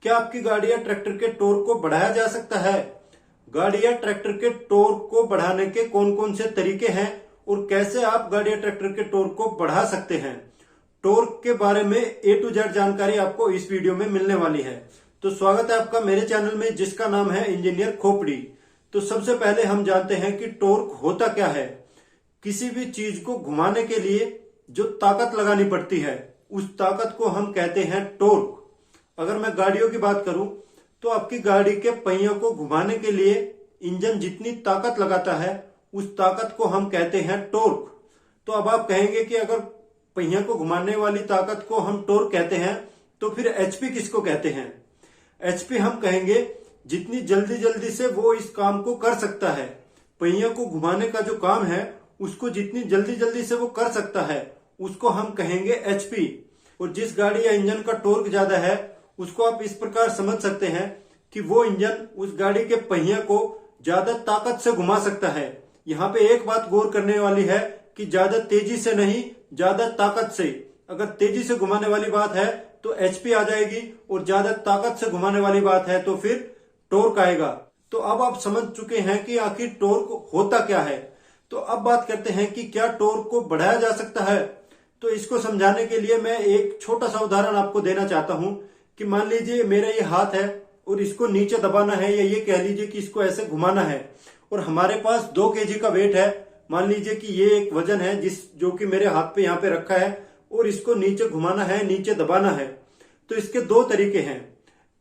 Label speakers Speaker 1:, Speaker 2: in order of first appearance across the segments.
Speaker 1: क्या आपकी गाड़ी या ट्रैक्टर के टॉर्क को बढ़ाया जा सकता है? गाड़ी या ट्रैक्टर के टॉर्क को बढ़ाने के कौन कौन से तरीके हैं और कैसे आप गाड़ी या ट्रैक्टर के टॉर्क को बढ़ा सकते हैं? टॉर्क के बारे में A to Z जानकारी आपको इस वीडियो में मिलने वाली है। तो स्वागत है आपका मेरे चैनल में, जिसका नाम है इंजीनियर खोपड़ी। तो सबसे पहले हम जानते हैं कि टॉर्क होता क्या है। किसी भी चीज को घुमाने के लिए जो ताकत लगानी पड़ती है, उस ताकत को हम कहते हैं टॉर्क। अगर मैं गाड़ियों की बात करूं तो आपकी गाड़ी के पहियों को घुमाने के लिए इंजन जितनी ताकत लगाता है, उस ताकत को हम कहते हैं टॉर्क। तो अब आप कहेंगे कि अगर पहियों को घुमाने वाली ताकत को हम टॉर्क कहते हैं, तो फिर एचपी किसको कहते हैं? एचपी हम कहेंगे जितनी जल्दी जल्दी से वो इस काम को कर सकता है। पहियों को घुमाने का जो काम है, उसको जितनी जल्दी जल्दी से वो कर सकता है, उसको हम कहेंगे एचपी। और जिस गाड़ी या इंजन का टॉर्क ज्यादा है, उसको आप इस प्रकार समझ सकते हैं कि वो इंजन उस गाड़ी के पहिए को ज्यादा ताकत से घुमा सकता है। यहाँ पे एक बात गौर करने वाली है कि ज्यादा तेजी से नहीं, ज्यादा ताकत से। अगर तेजी से घुमाने वाली बात है तो एचपी आ जाएगी, और ज्यादा ताकत से घुमाने वाली बात है तो फिर टॉर्क आएगा। तो अब आप समझ चुके हैं कि आखिर टॉर्क होता क्या है। तो अब बात करते हैं कि क्या टॉर्क को बढ़ाया जा सकता है। तो इसको समझाने के लिए मैं एक छोटा सा उदाहरण आपको देना चाहता हूं कि मान लीजिए मेरा ये हाथ है और इसको नीचे दबाना है, या ये कह लीजिए कि इसको ऐसे घुमाना है, और हमारे पास 2 केजी का वेट है। मान लीजिए कि ये एक वजन है जो कि मेरे हाथ पे यहाँ पे रखा है, और इसको नीचे घुमाना है, नीचे दबाना है। तो इसके 2 तरीके हैं।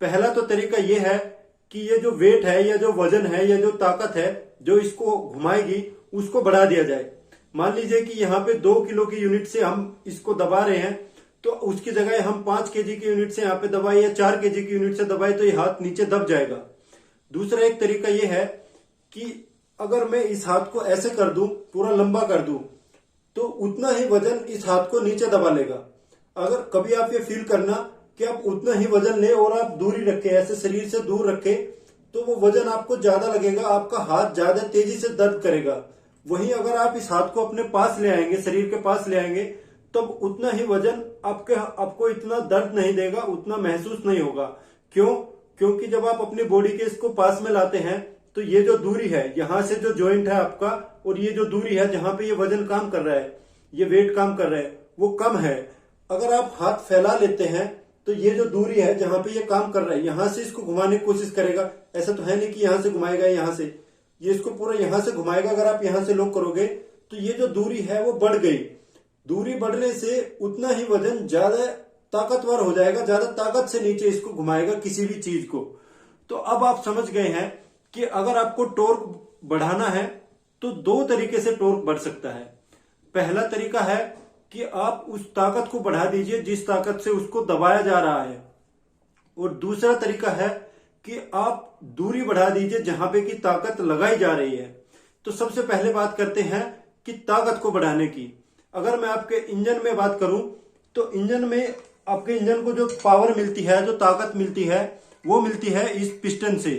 Speaker 1: पहला तो तरीका ये है कि ये जो वेट है, या जो वजन है, या जो ताकत है जो इसको घुमाएगी, उसको बढ़ा दिया जाए। मान लीजिए कि यहाँ पे 2 किलो की यूनिट से हम इसको दबा रहे हैं, तो उसकी जगह हम 5 केजी की यूनिट से यहाँ पे दबाए, या 4 केजी की यूनिट से दबाए, तो ये हाथ नीचे दब जाएगा। दूसरा एक तरीका ये है कि अगर मैं इस हाथ को ऐसे कर दूं, पूरा लंबा कर दूं, तो उतना ही वजन इस हाथ को नीचे दबा लेगा। अगर कभी आप ये फील करना कि आप उतना ही वजन ले और आप दूरी रखें, ऐसे शरीर से दूर रखें, तो वो वजन आपको ज्यादा लगेगा, आपका हाथ ज्यादा तेजी से दर्द करेगा। वहीं अगर आप इस हाथ को अपने पास ले आएंगे, शरीर के पास ले आएंगे, तब उतना ही वजन आपको इतना दर्द नहीं देगा, उतना महसूस नहीं होगा। क्यों? क्योंकि जब आप अपनी बॉडी के इसको पास में लाते हैं, तो ये जो दूरी है, यहाँ से जो जॉइंट है आपका, और ये जो दूरी है जहां पे ये वजन काम कर रहा है, ये वेट काम कर रहा है, वो कम है। अगर आप हाथ फैला लेते हैं, तो ये जो दूरी है जहां पे ये काम कर रहा है, यहां से इसको घुमाने की कोशिश करेगा। ऐसा तो है नहीं कि यहां से घुमाएगा, यहां से ये इसको पूरा यहां से घुमाएगा। अगर आप यहां से लॉक करोगे तो ये जो दूरी है वो बढ़ गई। दूरी बढ़ने से उतना ही वजन ज्यादा ताकतवर हो जाएगा, ज्यादा ताकत से नीचे इसको घुमाएगा किसी भी चीज को। तो अब आप समझ गए हैं कि अगर आपको टॉर्क बढ़ाना है तो 2 तरीके से टॉर्क बढ़ सकता है। पहला तरीका है कि आप उस ताकत को बढ़ा दीजिए जिस ताकत से उसको दबाया जा रहा है, और दूसरा तरीका है कि आप दूरी बढ़ा दीजिए जहां पे की ताकत लगाई जा रही है। तो सबसे पहले बात करते हैं कि ताकत को बढ़ाने की। अगर मैं आपके इंजन में बात करूं, तो इंजन में आपके इंजन को जो पावर मिलती है, जो ताकत मिलती है, वो मिलती है इस पिस्टन से।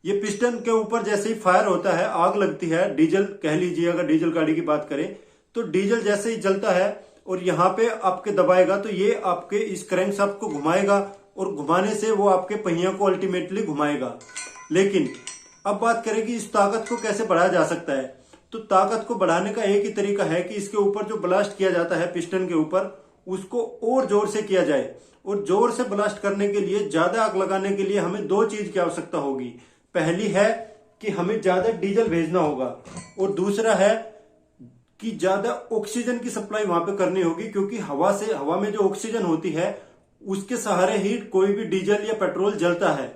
Speaker 1: ये पिस्टन के ऊपर जैसे ही फायर होता है, आग लगती है, डीजल कह लीजिए, अगर डीजल गाड़ी की बात करें, तो डीजल जैसे ही जलता है और यहाँ पे आपके दबाएगा, तो ये आपके इस क्रैंकशाफ्ट को घुमाएगा, और घुमाने से वो आपके पहियों को अल्टीमेटली घुमाएगा। लेकिन अब बात करें कि इस ताकत को कैसे बढ़ाया जा सकता है। तो ताकत को बढ़ाने का एक ही तरीका है कि इसके ऊपर जो ब्लास्ट किया जाता है पिस्टन के ऊपर, उसको और जोर से किया जाए। और जोर से ब्लास्ट करने के लिए, ज्यादा आग लगाने के लिए हमें 2 चीज की आवश्यकता होगी। पहली है कि हमें ज्यादा डीजल भेजना होगा, और दूसरा है कि ज्यादा ऑक्सीजन की सप्लाई वहां पे करनी होगी, क्योंकि हवा में जो ऑक्सीजन होती है, उसके सहारे ही कोई भी डीजल या पेट्रोल जलता है।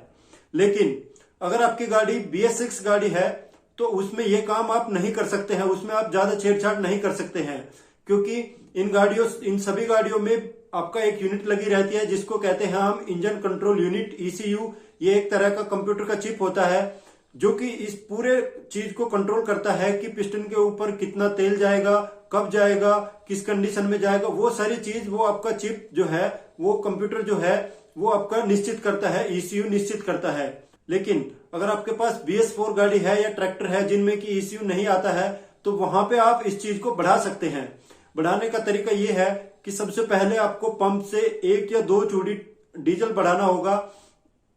Speaker 1: लेकिन अगर आपकी गाड़ी BS6 गाड़ी है, तो उसमें यह काम आप नहीं कर सकते हैं, उसमें आप ज्यादा छेड़छाड़ नहीं कर सकते हैं, क्योंकि इन सभी गाड़ियों में आपका एक यूनिट लगी रहती है जिसको कहते हैं हम इंजन कंट्रोल यूनिट, ECU। ये एक तरह का कंप्यूटर का चिप होता है जो कि इस पूरे चीज को कंट्रोल करता है कि पिस्टन के ऊपर कितना तेल जाएगा, कब जाएगा, किस कंडीशन में जाएगा। वो सारी चीज वो आपका चिप जो है, वो कंप्यूटर जो है, वो आपका निश्चित करता है, ECU निश्चित करता है। लेकिन अगर आपके पास BS4 गाड़ी है या ट्रैक्टर है जिनमें कि ECU नहीं आता है, तो वहां पे आप इस चीज को बढ़ा सकते हैं। बढ़ाने का तरीका ये है कि सबसे पहले आपको पंप से 1 या 2 चूड़ी डीजल बढ़ाना होगा,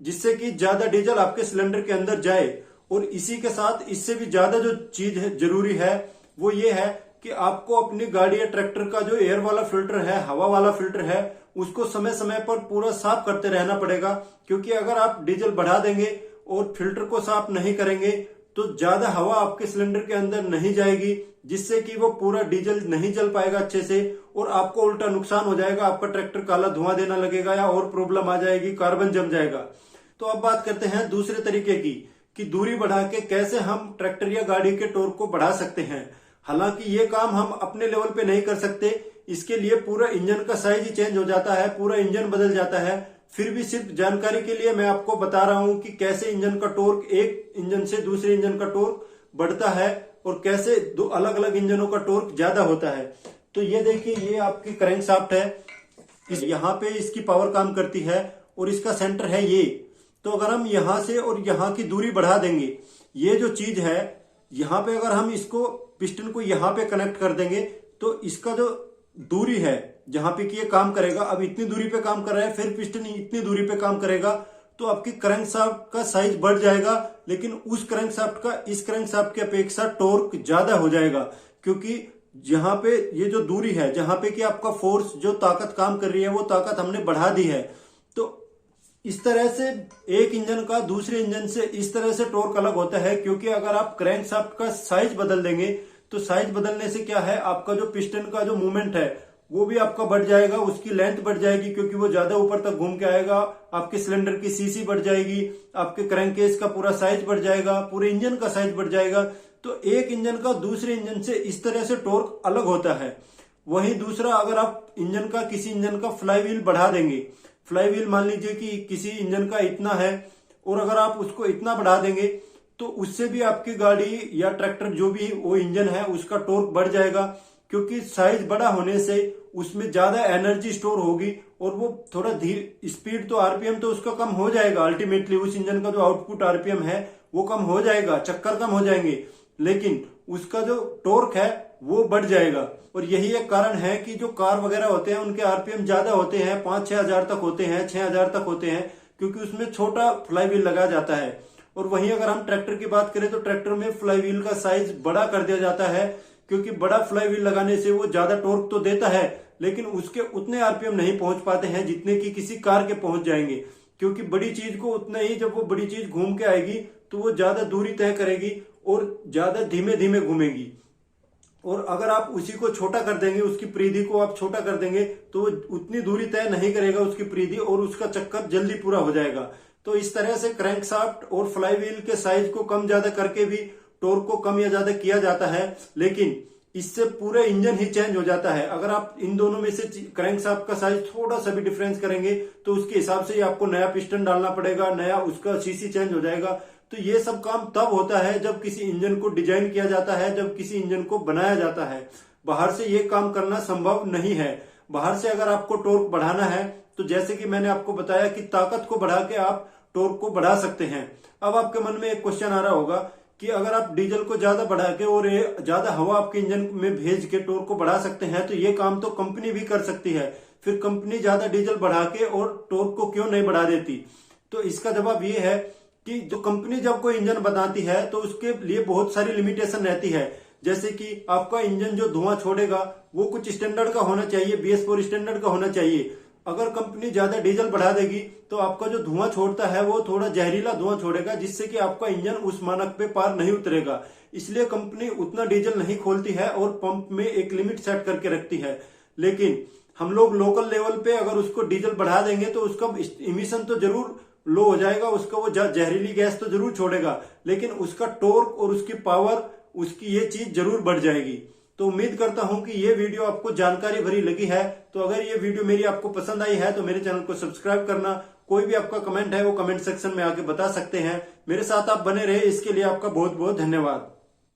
Speaker 1: जिससे कि ज्यादा डीजल आपके सिलेंडर के अंदर जाए। और इसी के साथ इससे भी ज्यादा जो चीज है जरूरी है वो ये है कि आपको अपनी गाड़ी या ट्रैक्टर का जो एयर वाला फिल्टर है, हवा वाला फिल्टर है, उसको समय समय पर पूरा साफ करते रहना पड़ेगा। क्योंकि अगर आप डीजल बढ़ा देंगे और फिल्टर को साफ नहीं करेंगे तो ज्यादा हवा आपके सिलेंडर के अंदर नहीं जाएगी, जिससे कि वो पूरा डीजल नहीं जल पाएगा अच्छे से और आपको उल्टा नुकसान हो जाएगा। आपका ट्रैक्टर काला धुआं देना लगेगा या और प्रॉब्लम आ जाएगी, कार्बन जम जाएगा। तो अब बात करते हैं दूसरे तरीके की कि दूरी बढ़ा के कैसे हम ट्रैक्टर या गाड़ी के टॉर्क को बढ़ा सकते हैं। हालांकि ये काम हम अपने लेवल पे नहीं कर सकते, इसके लिए पूरा इंजन का साइज ही चेंज हो जाता है, पूरा इंजन बदल जाता है। फिर भी सिर्फ जानकारी के लिए मैं आपको बता रहा हूं कि कैसे इंजन का टॉर्क एक इंजन से दूसरे इंजन का टॉर्क बढ़ता है और कैसे दो अलग अलग इंजनों का टॉर्क ज्यादा होता है। तो ये देखिए, ये आपकी क्रैंकशाफ्ट है, यहाँ पे इसकी पावर काम करती है और इसका सेंटर है ये। तो अगर हम यहां से और यहाँ की दूरी बढ़ा देंगे, ये जो चीज है यहाँ पे अगर हम इसको पिस्टन को यहाँ पे कनेक्ट कर देंगे तो इसका जो दूरी है जहां पे कि ये काम करेगा, अब इतनी दूरी पे काम कर रहा है, फिर पिस्टन इतनी दूरी पे काम करेगा, तो आपकी क्रैंकशाफ्ट का साइज बढ़ जाएगा। लेकिन उस क्रैंकशाफ्ट का इस क्रैंकशाफ्ट की अपेक्षा टॉर्क ज्यादा हो जाएगा। क्योंकि यहाँ पे ये जो दूरी है जहां पे कि आपका फोर्स जो ताकत काम कर रही है वो ताकत हमने बढ़ा दी है। तो इस तरह से एक इंजन का दूसरे इंजन से इस तरह से टॉर्क अलग होता है। क्योंकि अगर आप क्रैंकशाफ्ट का साइज बदल देंगे तो साइज बदलने से क्या है, आपका जो पिस्टन का जो मूवमेंट है वो भी आपका बढ़ जाएगा, उसकी लेंथ बढ़ जाएगी क्योंकि वो ज्यादा ऊपर तक घूम के आएगा, आपके सिलेंडर की सीसी बढ़ जाएगी, आपके क्रैंककेस का पूरा साइज बढ़ जाएगा, पूरे इंजन का साइज बढ़ जाएगा। तो एक इंजन का दूसरे इंजन से इस तरह से टॉर्क अलग होता है। वहीं दूसरा, अगर आप इंजन का किसी इंजन का फ्लाईव्हील बढ़ा देंगे, फ्लाईव्हील मान लीजिए कि किसी इंजन का इतना है और अगर आप उसको इतना बढ़ा देंगे तो उससे भी आपकी गाड़ी या ट्रैक्टर जो भी वो इंजन है उसका टॉर्क बढ़ जाएगा। क्योंकि साइज बड़ा होने से उसमें ज्यादा एनर्जी स्टोर होगी और वो थोड़ा धीरे स्पीड तो आरपीएम तो उसका कम हो जाएगा। अल्टीमेटली उस इंजन का जो आउटपुट आरपीएम है वो कम हो जाएगा, चक्कर कम हो जाएंगे, लेकिन उसका जो टॉर्क है वो बढ़ जाएगा। और यही एक कारण है कि जो कार वगैरह होते हैं उनके आरपीएम ज्यादा होते हैं, 5-6 हजार तक होते हैं, 6 हजार तक होते हैं, क्योंकि उसमें छोटा फ्लाईव्हील लगाया जाता है। और वहीं अगर हम ट्रैक्टर की बात करें तो ट्रैक्टर में फ्लाईव्हील का साइज बड़ा कर दिया जाता है। क्योंकि बड़ा फ्लाईव्हील लगाने से वो ज्यादा टॉर्क तो देता है लेकिन उसके उतने आरपीएम नहीं पहुंच पाते हैं जितने की किसी कार के पहुंच जाएंगे। क्योंकि बड़ी चीज को उतना ही, जब वो बड़ी चीज घूम के आएगी तो वो ज्यादा दूरी तय करेगी और ज्यादा धीमे धीमे घूमेगी। और अगर आप उसी को छोटा कर देंगे, उसकी परिधि को आप छोटा कर देंगे तो वो उतनी दूरी तय नहीं करेगा उसकी परिधि और उसका चक्कर जल्दी पूरा हो जाएगा। तो इस तरह से क्रैंकशाफ्ट और फ्लाईव्हील के साइज को कम ज्यादा करके भी टॉर्क को कम या ज्यादा किया जाता है, लेकिन इससे पूरा इंजन ही चेंज हो जाता है। अगर आप इन दोनों में से क्रैंकशाफ्ट का साइज थोड़ा सा भी डिफरेंस करेंगे तो उसके हिसाब से ही आपको नया पिस्टन डालना पड़ेगा, नया उसका सीसी चेंज हो जाएगा। तो ये सब काम तब होता है जब किसी इंजन को डिजाइन किया जाता है, जब किसी इंजन को बनाया जाता है। बाहर से ये काम करना संभव नहीं है। बाहर से अगर आपको टॉर्क बढ़ाना है तो जैसे कि मैंने आपको बताया कि ताकत को बढ़ा के आप टॉर्क को बढ़ा सकते हैं। अब आपके मन में एक क्वेश्चन आ रहा होगा कि अगर आप डीजल को ज्यादा बढ़ा के और ज्यादा हवा आपके इंजन में भेज के टॉर्क को बढ़ा सकते हैं तो ये काम तो कंपनी भी कर सकती है, फिर कंपनी ज्यादा डीजल बढ़ा के और टॉर्क को क्यों नहीं बढ़ा देती? तो इसका जवाब ये है कि जो कंपनी जब कोई इंजन बनाती है तो उसके लिए बहुत सारी लिमिटेशन रहती है। जैसे कि आपका इंजन जो धुआं छोड़ेगा वो कुछ स्टैंडर्ड का होना चाहिए, BS4 स्टैंडर्ड का होना चाहिए। अगर कंपनी ज्यादा डीजल बढ़ा देगी तो आपका जो धुआं छोड़ता है वो थोड़ा जहरीला धुआं छोड़ेगा, जिससे कि आपका इंजन उस मानक पे पार नहीं उतरेगा। इसलिए कंपनी उतना डीजल नहीं खोलती है और पंप में एक लिमिट सेट करके रखती है। लेकिन हम लोग लोकल लेवल पे अगर उसको डीजल बढ़ा देंगे तो उसका इमिशन तो जरूर लो हो जाएगा, उसका वो जहरीली गैस तो जरूर छोड़ेगा, लेकिन उसका टॉर्क और उसकी पावर, उसकी ये चीज जरूर बढ़ जाएगी। तो उम्मीद करता हूं कि ये वीडियो आपको जानकारी भरी लगी है। तो अगर ये वीडियो मेरी आपको पसंद आई है तो मेरे चैनल को सब्सक्राइब करना। कोई भी आपका कमेंट है वो कमेंट सेक्शन में आके बता सकते हैं। मेरे साथ आप बने रहे इसके लिए आपका बहुत बहुत धन्यवाद।